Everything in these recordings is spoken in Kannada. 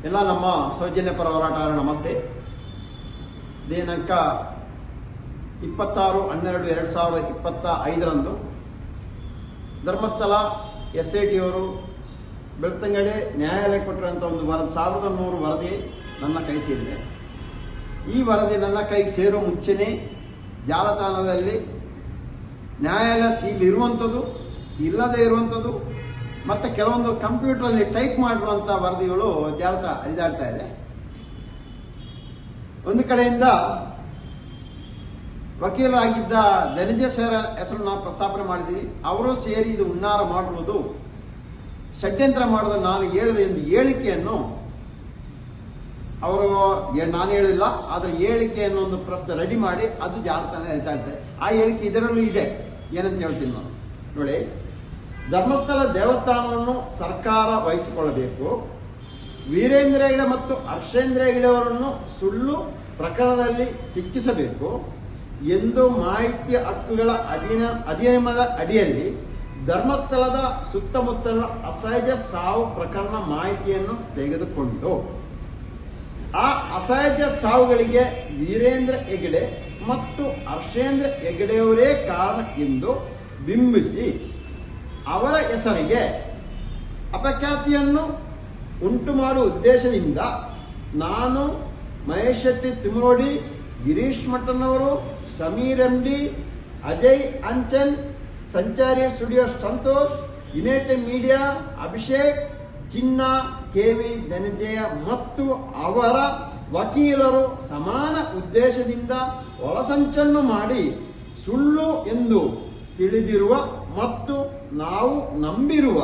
ಎಲ್ಲ ನಮ್ಮ ಸೌಜನ್ಯ ಪರ ಹೋರಾಟಗಾರ ನಮಸ್ತೆ. ದಿನಾಂಕ 26/12/2025 ಧರ್ಮಸ್ಥಳ SIT ಅವರು ಬೆಳ್ತಂಗಡಿ ನ್ಯಾಯಾಲಯ ಕೊಟ್ಟಿರುವಂಥ ಒಂದು 1100 ವರದಿ ನನ್ನ ಕೈ ಸೇರಿದೆ. ಈ ವರದಿ ನನ್ನ ಕೈಗೆ ಸೇರೋ ಮುಂಚೆನೇ ಜಾಲತಾಣದಲ್ಲಿ ನ್ಯಾಯಾಲಯ ಸೀಲ್ ಇರುವಂಥದ್ದು, ಇಲ್ಲದೇ ಇರುವಂಥದ್ದು ಮತ್ತು ಕೆಲವೊಂದು ಕಂಪ್ಯೂಟರಲ್ಲಿ ಟೈಪ್ ಮಾಡಿರುವಂಥ ವರದಿಗಳು ಜಾಲತಾಣ ಹರಿದಾಡ್ತಾ ಇದೆ. ಒಂದು ಕಡೆಯಿಂದ ವಕೀಲರಾಗಿದ್ದ ಧನಂಜಯ ಸರ್ ಹೆಸರು ನಾವು ಪ್ರಸ್ತಾಪನೆ ಮಾಡಿದ್ವಿ. ಅವರು ಸೇರಿ ಇದು ಹುನ್ನಾರ ಮಾಡುವುದು, ಷಡ್ಯಂತ್ರ ಮಾಡೋದು ನಾನು ಹೇಳಿದ ಒಂದು ಹೇಳಿಕೆಯನ್ನು ಅವರು ನಾನು ಹೇಳಿಲ್ಲ, ಅದರ ಹೇಳಿಕೆಯನ್ನು ಒಂದು ಪ್ರಶ್ನೆ ರೆಡಿ ಮಾಡಿ ಅದು ಜಾಲತಾಣ ಹರಿದಾಡ್ತಾ ಇದೆ. ಆ ಹೇಳಿಕೆ ಇದರಲ್ಲೂ ಇದೆ. ಏನಂತ ಹೇಳ್ತೀನಿ ನಾನು ನೋಡಿ. ಧರ್ಮಸ್ಥಳ ದೇವಸ್ಥಾನವನ್ನು ಸರ್ಕಾರ ವಹಿಸಿಕೊಳ್ಳಬೇಕು. ವೀರೇಂದ್ರ ಹೆಗಡೆ ಮತ್ತು ಹರ್ಷೇಂದ್ರ ಹೆಗಡೆ ಅವರನ್ನು ಸುಳ್ಳು ಪ್ರಕರಣದಲ್ಲಿ ಸಿಕ್ಕಿಸಬೇಕು ಎಂದು ಮಾಹಿತಿ ಹಕ್ಕುಗಳ ಅಧಿನಿಯಮದ ಅಡಿಯಲ್ಲಿ ಧರ್ಮಸ್ಥಳದ ಸುತ್ತಮುತ್ತಲ ಅಸಹಜ ಸಾವು ಪ್ರಕರಣ ಮಾಹಿತಿಯನ್ನು ತೆಗೆದುಕೊಂಡು ಆ ಅಸಹಜ ಸಾವುಗಳಿಗೆ ವೀರೇಂದ್ರ ಹೆಗಡೆ ಮತ್ತು ಹರ್ಷೇಂದ್ರ ಹೆಗಡೆಯವರೇ ಕಾರಣ ಎಂದು ಬಿಂಬಿಸಿ ಅವರ ಹೆಸರಿಗೆ ಅಪಖ್ಯಾತಿಯನ್ನು ಉಂಟು ಮಾಡುವ ಉದ್ದೇಶದಿಂದ ನಾನು, ಮಹೇಶ್ ಶೆಟ್ಟಿ ತಿಮರೋಡಿ, ಗಿರೀಶ್ ಮಠನವರು, ಸಮೀರ್ MD, ಅಜಯ್ ಅಂಚನ್, ಸಂಚಾರಿ studio Santosh, United media Abhishek, ಚಿನ್ನ, KV ಧನಂಜಯ ಮತ್ತು ಅವರ ವಕೀಲರು ಸಮಾನ ಉದ್ದೇಶದಿಂದ ಒಳಸಂಚನ್ನು ಮಾಡಿ ಸುಳ್ಳು ಎಂದು ತಿಳಿದಿರುವ ಮತ್ತು ನಾವು ನಂಬಿರುವ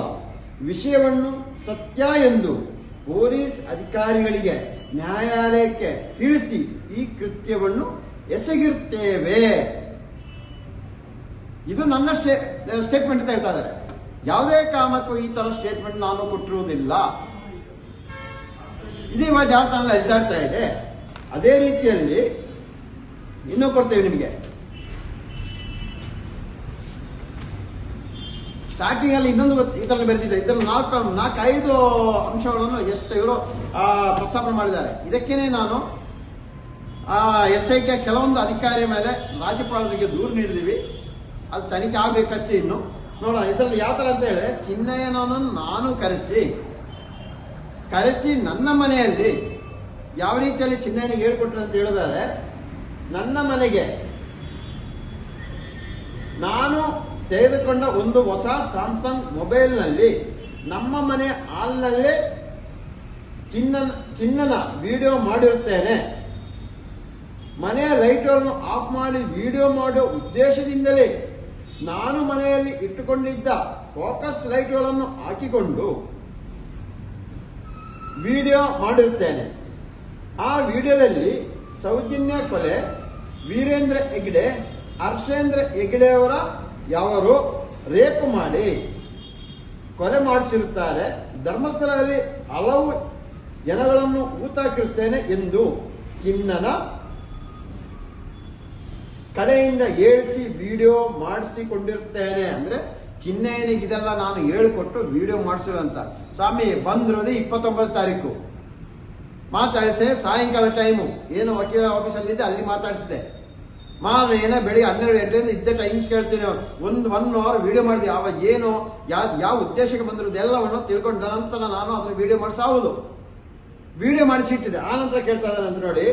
ವಿಷಯವನ್ನು ಸತ್ಯ ಎಂದು ಪೊಲೀಸ್ ಅಧಿಕಾರಿಗಳಿಗೆ, ನ್ಯಾಯಾಲಯಕ್ಕೆ ತಿಳಿಸಿ ಈ ಕೃತ್ಯವನ್ನು ಎಸಗಿರುತ್ತೇವೆ. ಇದು ನನ್ನ ಸ್ಟೇಟ್ಮೆಂಟ್ ಅಂತ ಹೇಳ್ತಾ ಇದ್ದಾರೆ. ಯಾವುದೇ ಕಾರಣಕ್ಕೂ ಈ ತರ ಸ್ಟೇಟ್ಮೆಂಟ್ ನಾನು ಕೊಟ್ಟಿರುವುದಿಲ್ಲ. ಇದೇ ಜಾಲತಾಣ ಹರಿದಾಡ್ತಾ ಇದೆ. ಅದೇ ರೀತಿಯಲ್ಲಿ ಇನ್ನೂ ಕೊಡ್ತೇವೆ ನಿಮಗೆ. ಸ್ಟಾರ್ಟಿಂಗ್ ಅಲ್ಲಿ ಇನ್ನೊಂದು ಇದರಲ್ಲಿ ಬರೆದಿದೆ. ಇದರಲ್ಲಿ 4-5 ಅಂಶಗಳನ್ನು ಎಷ್ಟು ಇವರು ಪ್ರಸ್ತಾಪನೆ ಮಾಡಿದ್ದಾರೆ. ಇದಕ್ಕೇನೆ ನಾನು SIT ಕೆಲವೊಂದು ಅಧಿಕಾರಿಯ ಮೇಲೆ ರಾಜ್ಯಪಾಲರಿಗೆ ದೂರು ನೀಡಿದ್ದೀವಿ. ಅದು ತನಿಖೆ ಆಗಬೇಕಷ್ಟೇ. ಇನ್ನು ನೋಡೋಣ ಇದರಲ್ಲಿ ಯಾವ ತರ ಅಂತ ಹೇಳಿದ್ರೆ, ಚಿನ್ನಯ್ಯನನ್ನು ನಾನು ಕರೆಸಿ ನನ್ನ ಮನೆಯಲ್ಲಿ ಯಾವ ರೀತಿಯಲ್ಲಿ ಚಿನ್ನಯ್ಯನಿಗೆ ಹೇಳ್ಕೊಟ್ರು ಅಂತ ಹೇಳಿದರೆ, ನನ್ನ ಮನೆಗೆ ನಾನು ತೆಗೆದುಕೊಂಡ ಒಂದು ಹೊಸ ಸ್ಯಾಮ್ಸಂಗ್ ಮೊಬೈಲ್ನಲ್ಲಿ ನಮ್ಮ ಮನೆ ಹಾಲ್ನಲ್ಲೇ ಚಿನ್ನನ ವಿಡಿಯೋ ಮಾಡಿರುತ್ತೇನೆ. ಮನೆಯ ಲೈಟ್ಗಳನ್ನು ಆಫ್ ಮಾಡಿ ವಿಡಿಯೋ ಮಾಡುವ ಉದ್ದೇಶದಿಂದಲೇ ನಾನು ಮನೆಯಲ್ಲಿ ಇಟ್ಟುಕೊಂಡಿದ್ದ ಫೋಕಸ್ ಲೈಟ್ಗಳನ್ನು ಹಾಕಿಕೊಂಡು ವಿಡಿಯೋ ಮಾಡಿರುತ್ತೇನೆ. ಆ ವಿಡಿಯೋದಲ್ಲಿ ಸೌಜನ್ಯ ಕೊಲೆ, ವೀರೇಂದ್ರ ಹೆಗಡೆ, ಹರ್ಷೇಂದ್ರ ಹೆಗಡೆಯವರ ಯಾವರು ರೇಪ್ ಮಾಡಿ ಕೊಲೆ ಮಾಡಿಸಿರುತ್ತಾರೆ. ಧರ್ಮಸ್ಥಳದಲ್ಲಿ ಹಲವು ಜನಗಳನ್ನು ಊತಾಕಿರುತ್ತೇನೆ ಎಂದು ಚಿನ್ನನ ಕಡೆಯಿಂದ ಹೇಳಿಸಿ ವಿಡಿಯೋ ಮಾಡಿಸಿಕೊಂಡಿರುತ್ತೇನೆ. ಅಂದ್ರೆ ಚಿನ್ನಯ್ಯನಿಗೆ ಇದೆಲ್ಲ ನಾನು ಹೇಳಿಕೊಟ್ಟು ವಿಡಿಯೋ ಮಾಡಿಸಿದಂತ. ಸ್ವಾಮಿ ಬಂದಿರೋದು 29 ತಾರೀಕು ಮಾತಾಡಿಸಿದೆ. ಸಾಯಂಕಾಲ ಟೈಮು ಏನು ವಕೀಲ ಆಫೀಸಲ್ಲಿದ್ದೆ ಅಲ್ಲಿ ಮಾತಾಡಿಸಿದೆ. ಮಾರನೇನ ಬೆಳಿಗ್ಗೆ 12 ಗಂಟೆಯಿಂದ ಇದ್ದ ಟೈಮ್ಸ್ ಕೇಳ್ತೀನಿ. 1 ಅವರ್ ವಿಡಿಯೋ ಮಾಡಿದೆ. ಅವಾಗ ಏನು ಯಾವ ಉದ್ದೇಶಕ್ಕೆ ಬಂದಿರೋದು ಎಲ್ಲವನ್ನು ತಿಳ್ಕೊಂಡ ನಂತರ ನಾನು ಅದನ್ನು ವಿಡಿಯೋ ಮಾಡಿಸಾವುದು ವಿಡಿಯೋ ಮಾಡಿಸಿಟ್ಟಿದೆ. ಆ ನಂತರ ಕೇಳ್ತಾ ಇದ್ದಾನೆ ಅಂತ ನೋಡಿ.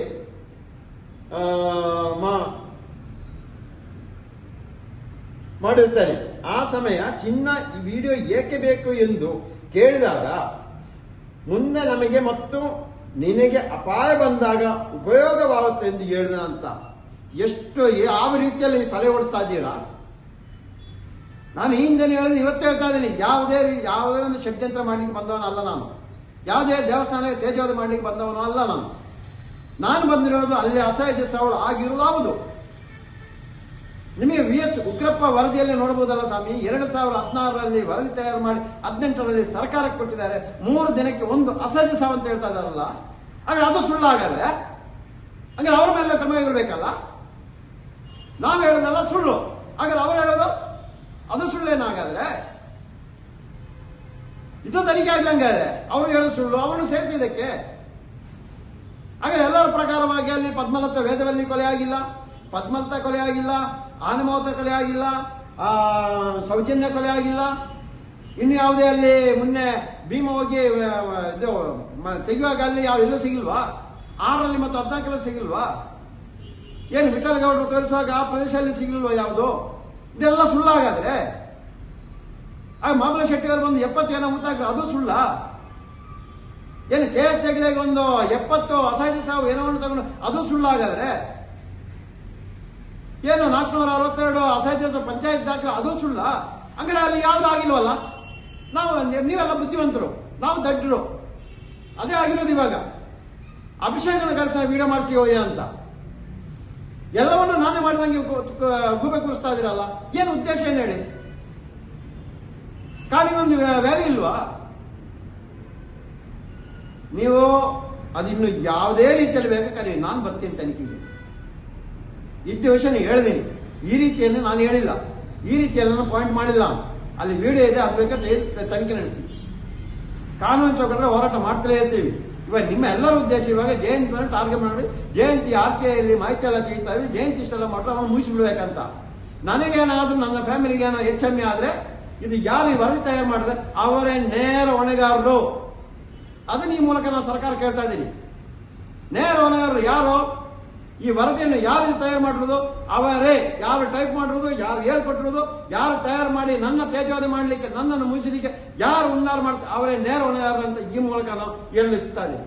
ಮಾಡಿರ್ತಾನೆ. ಆ ಸಮಯ ಚಿನ್ನ ಈ ವಿಡಿಯೋ ಏಕೆ ಬೇಕು ಎಂದು ಕೇಳಿದಾಗ, ಮುಂದೆ ನಮಗೆ ಮತ್ತು ನಿನಗೆ ಅಪಾಯ ಬಂದಾಗ ಉಪಯೋಗವಾಗುತ್ತೆ ಎಂದು ಹೇಳಿದ ಅಂತ. ಎಷ್ಟು ಯಾವ ರೀತಿಯಲ್ಲಿ ತಲೆ ಓಡಿಸ್ತಾ ಇದ್ದೀರಾ? ನಾನು ಹಿಂದೆ ಹೇಳಿದ್ರೆ ಇವತ್ತು ಹೇಳ್ತಾ ಇದ್ದೀನಿ. ಯಾವುದೇ ಒಂದು ಷಡ್ಯಂತ್ರ ಮಾಡ್ಲಿಕ್ಕೆ ಬಂದವನು ಅಲ್ಲ ನಾನು. ಯಾವುದೇ ದೇವಸ್ಥಾನಕ್ಕೆ ತೇಜೋವಧೆ ಮಾಡ್ಲಿಕ್ಕೆ ಬಂದವನು ಅಲ್ಲ ನಾನು ಬಂದಿರೋದು ಅಲ್ಲಿ ಅಸಹಜ ಸಾವು ಆಗಿರೋದು ಹೌದು. ನಿಮಗೆ VS ಉಗ್ರಪ್ಪ ವರದಿಯಲ್ಲಿ ನೋಡಬಹುದಲ್ಲ ಸ್ವಾಮಿ. 2016ರಲ್ಲಿ ವರದಿ ತಯಾರು ಮಾಡಿ 18ರಲ್ಲಿ ಸರ್ಕಾರಕ್ಕೆ ಕೊಟ್ಟಿದ್ದಾರೆ. 3 ದಿನಕ್ಕೆ ಒಂದು ಅಸಹಜ ಸಾವು ಅಂತ ಹೇಳ್ತಾ ಇದ್ದಾರಲ್ಲ. ಹಾಗೆ ಅದು ಸುಳ್ಳಾಗಲ್ಲ. ಹಾಗೆ ಅವ್ರ ಮೇಲೆ ಕ್ರಮ ಇರಬೇಕಲ್ಲ. ನಾವು ಹೇಳೋದಲ್ಲ ಸುಳ್ಳು. ಹಾಗಾದ್ರೆ ಅವ್ರು ಹೇಳೋದು ಅದು ಸುಳ್ಳೇನಾಗಾದ್ರೆ ಇದು ತನಿಖೆ ಆಗ್ಲಂಗಾದ್ರೆ ಅವರು ಹೇಳೋ ಸುಳ್ಳು ಅವನು ಸೇರಿಸಿದಕ್ಕೆ. ಹಾಗೆ ಎಲ್ಲರ ಪ್ರಕಾರವಾಗಿ ಅಲ್ಲಿ ಪದ್ಮಲತಾ ವೇದವಲ್ಲಿ ಕೊಲೆ ಆಗಿಲ್ಲ, ಪದ್ಮಲತಾ ಕೊಲೆ ಆಗಿಲ್ಲ, ಆನಮೋತ ಕೊಲೆ ಆಗಿಲ್ಲ, ಸೌಜನ್ಯ ಕೊಲೆ ಆಗಿಲ್ಲ. ಇನ್ನು ಯಾವುದೇ ಅಲ್ಲಿ ಮೊನ್ನೆ ಭೀಮ ಹೋಗಿ ಇದು ತೆಗೆಯುವಾಗ ಅಲ್ಲಿ ಎಲ್ಲೂ ಸಿಗಿಲ್ವಾ? 6ರಲ್ಲಿ ಮತ್ತು 14ರಲ್ಲಿ ಸಿಗಿಲ್ವಾ? ಏನು ವಿಠಲಗೌಡರು ತೋರಿಸುವಾಗ ಆ ಪ್ರದೇಶದಲ್ಲಿ ಸಿಗಿಲ್ವಾ ಯಾವುದು? ಇದೆಲ್ಲ ಸುಳ್ಳಾಗಾದ್ರೆ ಆಗ ಮಾಮಲ ಶೆಟ್ಟಿ ಅವರು ಬಂದು 70 ಏನೋ ಮುತ್ತಾಕ್ರು, ಅದು ಸುಳ್ಳ? ಏನು KS ಹೆಗ್ಡೆಗೆ ಒಂದು 70 ಅಸಹಜ ಸಾವು ಏನೋ ತಗೊಂಡು ಅದು ಸುಳ್ಳಾಗಾದ್ರೆ, ಏನು 462 ಅಸಹಜ ಪಂಚಾಯತ್ ದಾಖಲೆ ಅದು ಸುಳ್ಳ? ಹಂಗಾರೆ ಅಲ್ಲಿ ಯಾವ್ದು ಆಗಿಲ್ವಲ್ಲ? ನೀವೆಲ್ಲ ಬುದ್ಧಿವಂತರು, ನಾವು ದಡ್ಡರು. ಅದೇ ಆಗಿರೋದು ಇವಾಗ. ಅಭಿಷೇಕನ ಕರೆಸ ವಿಡಿಯೋ ಮಾಡಿಸಿ ಹೋಯ್ಯ ಅಂತ ಎಲ್ಲವನ್ನೂ ನಾನೇ ಮಾಡಿದಂಗೆ ಗೂಬೆ ಕೂರಿಸ್ತಾ ಇದೀರಲ್ಲ, ಏನು ಉದ್ದೇಶ ಏನು ಹೇಳಿ? ಕಾಲಿಗೊಂದು ವ್ಯಾಲ್ಯೂ ಇಲ್ವಾ? ನೀವು ಅದಿನ್ನು ಯಾವುದೇ ರೀತಿಯಲ್ಲಿ ಬೇಕಾದ್ರೆ ನಾನು ಬರ್ತೀನಿ ತನಿಖೆಗೆ. ಇದ್ದ ವಿಷಯ ಹೇಳಿದ್ದೀನಿ. ಈ ರೀತಿಯನ್ನು ನಾನು ಹೇಳಿಲ್ಲ, ಈ ರೀತಿಯೆಲ್ಲ ಪಾಯಿಂಟ್ ಮಾಡಿಲ್ಲ. ಅಲ್ಲಿ ವಿಡಿಯೋ ಇದೆ, ಅದು ಬೇಕಾದ್ರೆ ತನಿಖೆ ನಡೆಸಿ. ಕಾನೂನು ಚೌಕಟ್ಟರೆ ಹೋರಾಟ ಮಾಡ್ತಲೇ ಇರ್ತೀವಿ. ಇವಾಗ ನಿಮ್ಮ ಎಲ್ಲರ ಉದ್ದೇಶ ಇವಾಗ ಜಯಂತಿ ಟಾರ್ಗೆಟ್ ಮಾಡಿ ಜಯಂತಿ RTIಯಲ್ಲಿ ಮಾಹಿತಿ ಎಲ್ಲ ತೆಗಿತಾ ಇವಿ, ಜಯಂತಿ ಇಷ್ಟೆಲ್ಲ ಮಾಡ್ರೆ ಅವನು ಮುಗಿಸ್ಬಿಡ್ಬೇಕಂತ. ನನಗೇನಾದ್ರೂ ನನ್ನ ಫ್ಯಾಮಿಲಿಗೆ ಏನೋ HME ಆದ್ರೆ ಇದು ಯಾರು ಈ ವರದಿ ತಯಾರು ಮಾಡಿದ್ರೆ ಅವರೇ ನೇರ ಹೊಣೆಗಾರರು. ಅದನ್ನ ಈ ಮೂಲಕ ನಾನು ಸರ್ಕಾರ ಕೇಳ್ತಾ ಇದ್ದೀನಿ. ನೇರ ಹೊಣೆಗಾರರು ಯಾರು? ಈ ವರದಿಯನ್ನು ಯಾರು ತಯಾರು ಮಾಡಿರೋದು ಅವರೇ. ಯಾರು ಟೈಪ್ ಮಾಡಿರೋದು, ಯಾರು ಹೇಳ್ಕೊಟ್ಟಿರೋದು, ಯಾರು ತಯಾರು ಮಾಡಿ ನನ್ನ ತೇಜೋವಧೆ ಮಾಡಲಿಕ್ಕೆ, ನನ್ನನ್ನು ಮುಗಿಸಲಿಕ್ಕೆ ಯಾರು ಹುನ್ನಾರ ಮಾಡ್ತಾರೆ ಅವರೇ ನೇರ ಹೊಣೆಗಾರರು ಅಂತ ಈ ಮೂಲಕ ನಾವು ಹೇಳಿಸ್ತಾ ಇದ್ದೀನಿ.